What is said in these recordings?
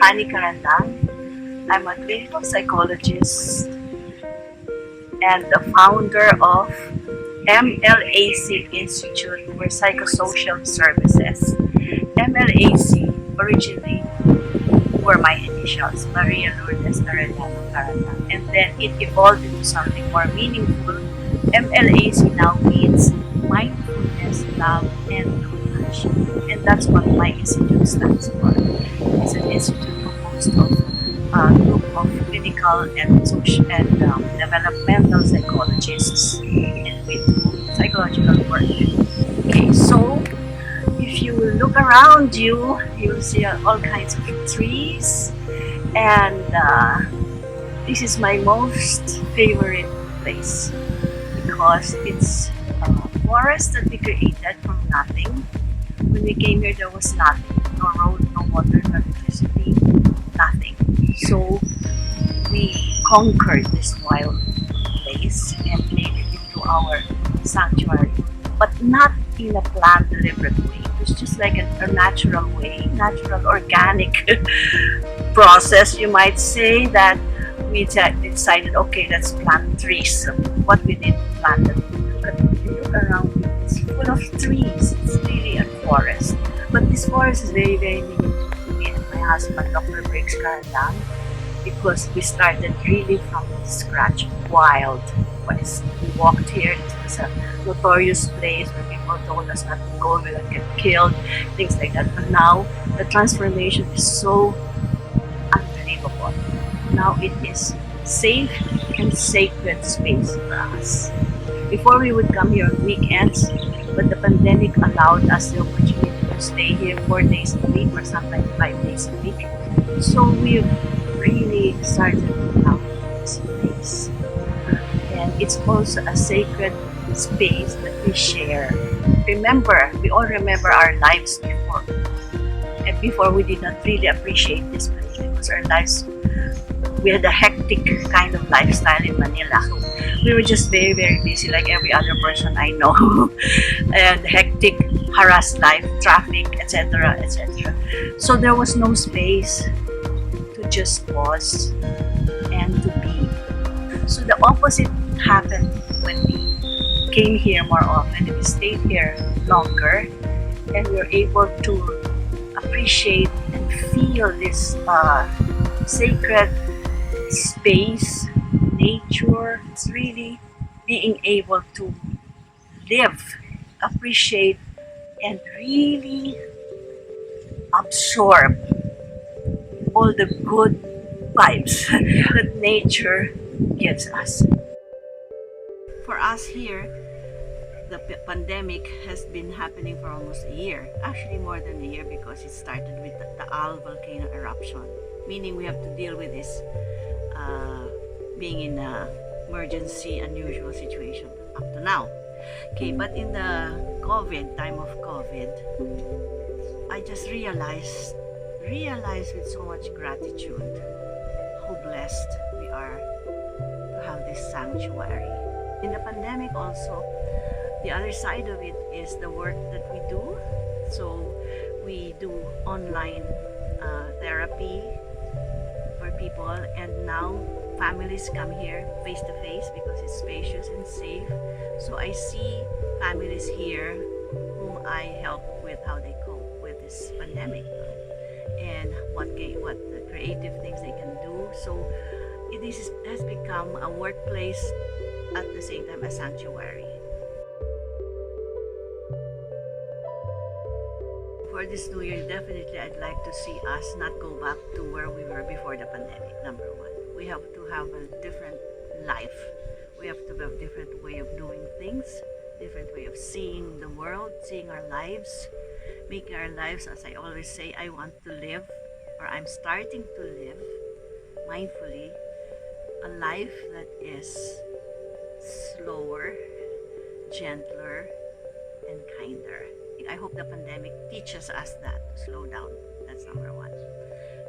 Carandang. I'm a clinical psychologist and the founder of MLAC Institute for Psychosocial Services. MLAC originally were my initials, Maria Lourdes Carandang, and then it evolved into something more meaningful. MLAC now means mindfulness, love, and compassion, and that's what my institute stands for. It's an institute composed of a group of clinical and social and developmental psychologists, and we do psychological work. Okay, so if you look around you, you'll see all kinds of trees, and this is my most favorite place because it's a forest that we created from nothing. When we came here, there was nothing, no road, no water, no electricity, nothing. So we conquered this wild place and made it into our sanctuary, but not in a planned, deliberate way. It was just like a natural way, natural, organic process, you might say, that we decided, okay, let's plant trees. So what we did, planted. If you look around, it's full of trees. It's really a forest. But this forest is very, very meaningful to me and my husband, Dr. Brigido Carandang, because we started really from scratch, wild west. We walked here. It was a notorious place where people told us not to go, we would get killed, things like that. But now the transformation is so unbelievable. Now it is safe and sacred space for us. Before we would come here on weekends, but the pandemic allowed us the opportunity to stay here 4 days a week or sometimes 5 days a week. So we really started to love this place. And it's also a sacred space that we share. Remember, we all remember our lives before. And before we did not really appreciate this place because our lives, we had a hectic kind of lifestyle in Manila. So we were just very, very busy like every other person I know. And hectic, harassed life, traffic, etc., etc. So there was no space to just pause and to be. So the opposite happened when we came here more often and we stayed here longer, and we were able to appreciate and feel this sacred space, nature. It's really being able to live, appreciate, and really absorb all the good vibes that nature gives us. For us here, the pandemic has been happening for almost a year. Actually more than a year, because it started with the Al volcano eruption. Meaning we have to deal with this being in an emergency, unusual situation up to now. Okay, but in the time of COVID, I just realized with so much gratitude how blessed we are to have this sanctuary. In the pandemic also, the other side of it is the work that we do. So we do online therapy for people, and now families come here face to face because it's spacious and safe. So I see families here whom I help with how they cope with this pandemic and what the creative things they can do. So has become a workplace at the same time a sanctuary. For this new year, definitely I'd like to see us not go back to where we were before the pandemic. Number one, we have to have a different life. We have to have a different way of doing things, different way of seeing the world, seeing our lives, making our lives, as I always say, I want to live, or I'm starting to live mindfully, a life that is slower, gentler, and kinder. I hope the pandemic teaches us that, to slow down. That's number one.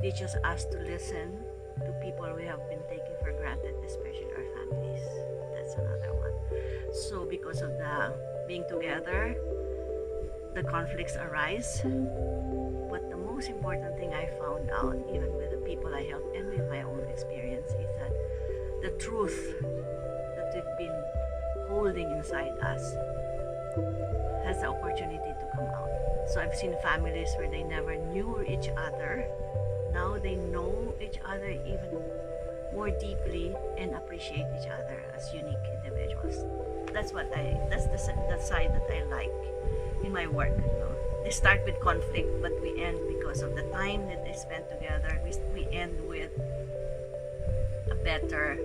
Teaches us to listen to people we have been taking for granted, especially our families. That's another one. So because of the being together, the conflicts arise. But the most important thing I found out, even with the people I help and with my own experience, is that the truth that we've been holding inside us has the opportunity to come out. So I've seen families where they never knew each other. Now they know each other even more deeply and appreciate each other as unique individuals. That's the side that I like in my work. You know? They start with conflict, but we end because of the time that they spend together. We end with a better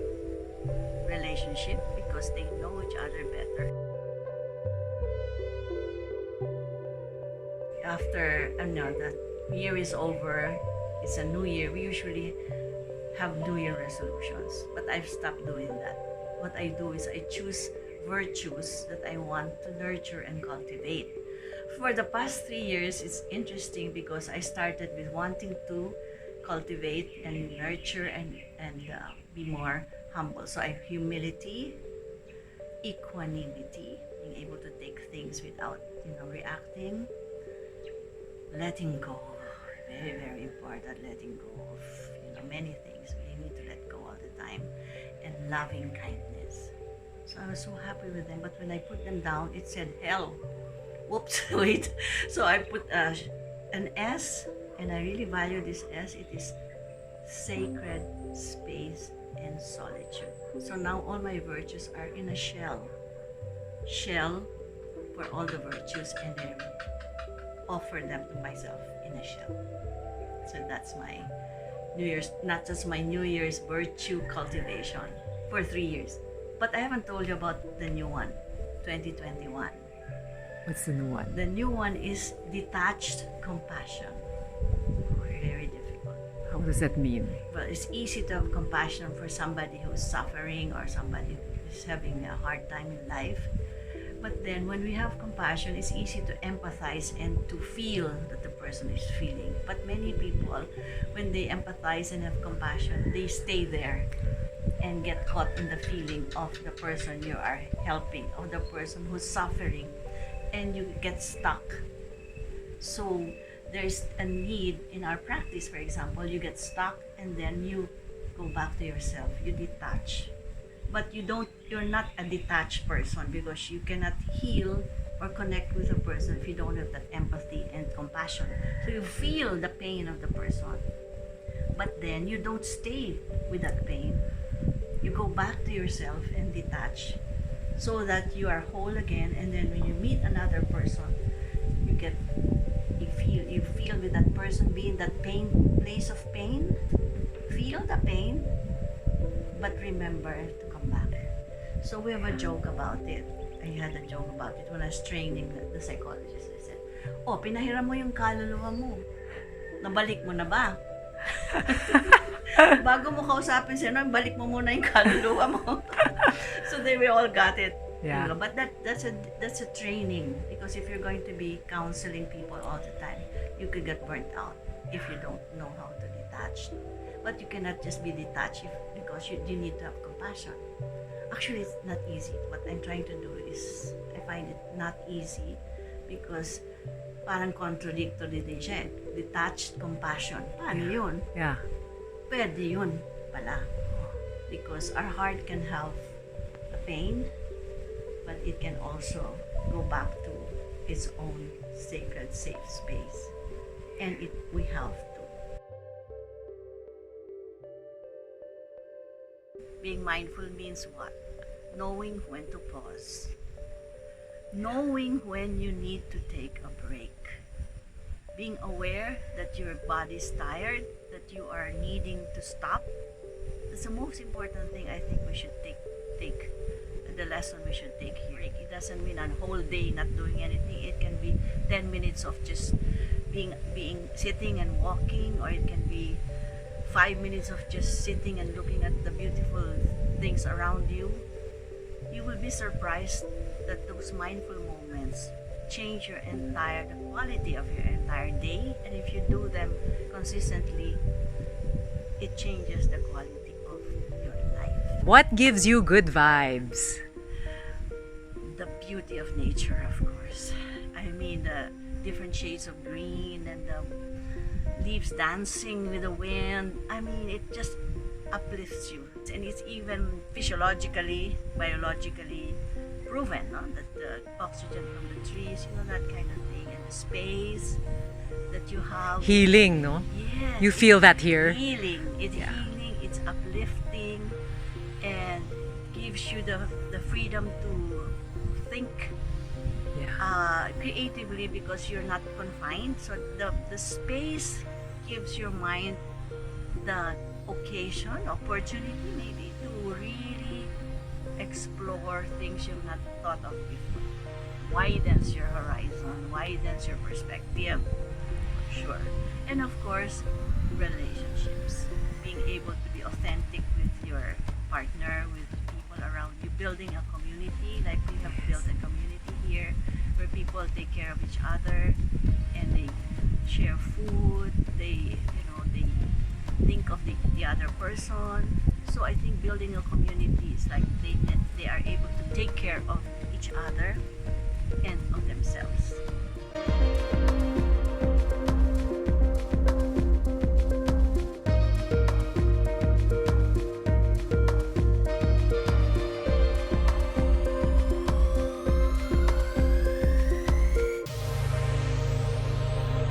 relationship because they know each other better. After the year is over, it's a new year. We usually have New Year resolutions, but I've stopped doing that. What I do is I choose virtues that I want to nurture and cultivate. For the past 3 years, it's interesting because I started with wanting to cultivate and nurture and be more humble. So I have humility, equanimity, being able to take things without reacting, letting go, very, very important, letting go of many things. We need to let go all the time, and loving kindness. So I was so happy with them, but when I put them down, it said hell. Whoops, wait. So I put an S, and I really value this S. It is sacred space and solitude. So now all my virtues are in a shell for all the virtues, and then offer them to myself in a shell. So that's my New Year's, not just my New Year's virtue cultivation for 3 years. But I haven't told you about the new one, 2021. What's the new one? The new one is detached compassion. Very difficult. How does that mean? Well, it's easy to have compassion for somebody who's suffering or somebody who's having a hard time in life. But then when we have compassion, it's easy to empathize and to feel that the person is feeling. But many people, when they empathize and have compassion, they stay there and get caught in the feeling of the person you are helping, of the person who's suffering, and you get stuck. So there's a need in our practice, for example, you get stuck and then you go back to yourself, you detach. But you're not a detached person because you cannot heal or connect with a person if you don't have that empathy and compassion. So you feel the pain of the person, but then you don't stay with that pain. You go back to yourself and detach so that you are whole again, and then when you meet another person, you feel with that person, be in that place of pain, feel the pain, but remember to come back. So we have a joke about it. I had a joke about it when I was training the psychologist. I said, pinahiram mo yung kaluluwa mo. Nabalik mo na ba? Bago mo kausapin siya, balik mo muna yung kaluluwa mo. So we all got it. Yeah. But that's a training, because if you're going to be counseling people all the time, you could get burnt out if you don't know how to detach. But you cannot just be detached because you need to have compassion. Actually, it's not easy. What I'm trying to do is, I find it not easy because parang contradictory din siya. Detached compassion. Paano yun? Yeah. Pwede yun pala. Because our heart can have a pain, but it can also go back to its own sacred, safe space. And we have to. Being mindful means what? Knowing when to pause. Knowing when you need to take a break. Being aware that your body's tired, that you are needing to stop. That's the most important thing I think we should take the lesson we should take here. It doesn't mean a whole day not doing anything. It can be 10 minutes of just being sitting and walking, or it can be 5 minutes of just sitting and looking at the beautiful things around you. You will be surprised that those mindful moments change the quality of your entire day, and if you do them consistently, it changes the quality of your life. What gives you good vibes? The beauty of nature, of course. I mean, different shades of green and the leaves dancing with the wind. I mean, it just uplifts you. And it's even physiologically, biologically proven, no? That the oxygen from the trees, that kind of thing, and the space that you have. Healing, no? Yes. You feel that here? Healing. It's Yeah. healing, it's uplifting, and gives you the freedom to think Yeah. creatively because you're not confined. So the space gives your mind the opportunity maybe to really explore things you've not thought of before. Widens your horizon, widens your perspective, for sure. And of course, relationships. Being able to be authentic with your partner, with people around you, building a community like we have built a community here where people take care of each other and they share food, they think of the other person. So I think building a community is like they are able to take care of each other and of themselves.